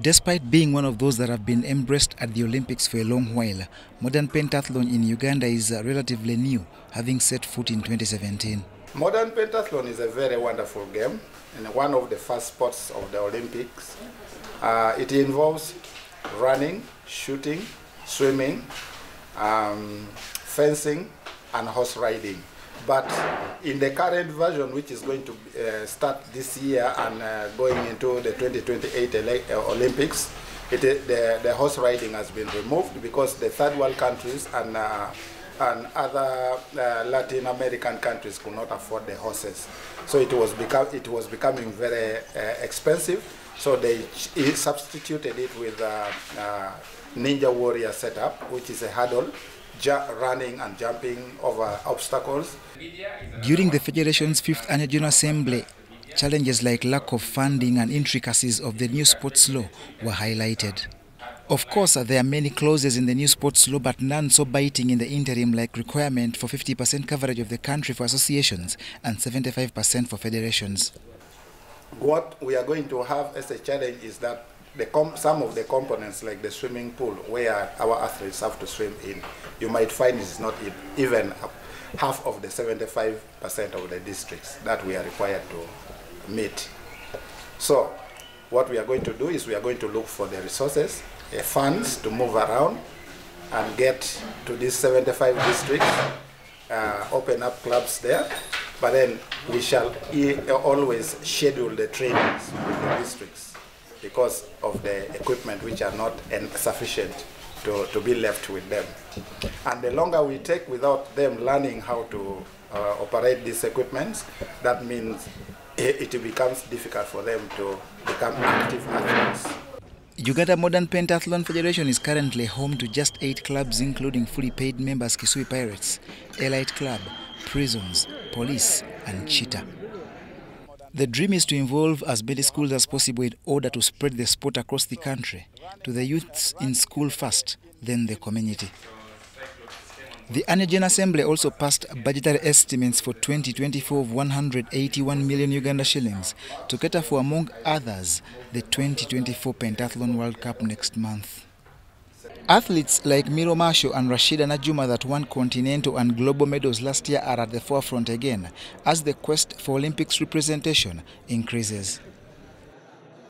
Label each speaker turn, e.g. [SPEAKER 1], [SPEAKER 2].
[SPEAKER 1] Despite being one of those that have been embraced at the Olympics for a long while, modern pentathlon in Uganda is relatively new, having set foot in 2017.
[SPEAKER 2] Modern pentathlon is a very wonderful game and one of the first sports of the Olympics. It involves running, shooting, swimming, fencing and horse riding. But in the current version, which is going to start this year and going into the 2028 Olympics, the horse riding has been removed because the third world countries and other Latin American countries could not afford the horses. So it was becoming very expensive. So they substituted it with Ninja Warrior setup, which is a hurdle, running and jumping over obstacles.
[SPEAKER 1] During the Federation's 5th Annual General Assembly, challenges like lack of funding and intricacies of the new sports law were highlighted. Of course, there are many clauses in the new sports law, but none so biting in the interim, like requirement for 50% coverage of the country for associations and 75% for federations.
[SPEAKER 2] What we are going to have as a challenge is that some of the components, like the swimming pool, where our athletes have to swim in, you might find it's not even half of the 75% of the districts that we are required to meet. So what we are going to do is we are going to look for the resources, funds to move around and get to these 75 districts, open up clubs there, but then we shall always schedule the trainings with the districts because of the equipment which are not sufficient to be left with them. And the longer we take without them learning how to operate these equipments, that means it becomes difficult for them to become active athletes.
[SPEAKER 1] Uganda Modern Pentathlon Federation is currently home to just 8 clubs, including fully paid members Kisui Pirates, Elite Club, Prisons, Police and Cheetah. The dream is to involve as many schools as possible in order to spread the sport across the country, to the youths in school first, then the community. The Annual General Assembly also passed budgetary estimates for 2024 of 181 million Uganda shillings to cater for, among others, the 2024 Pentathlon World Cup next month. Athletes like Miro Masho and Rashida Najuma that won continental and global medals last year are at the forefront again as the quest for Olympics representation increases.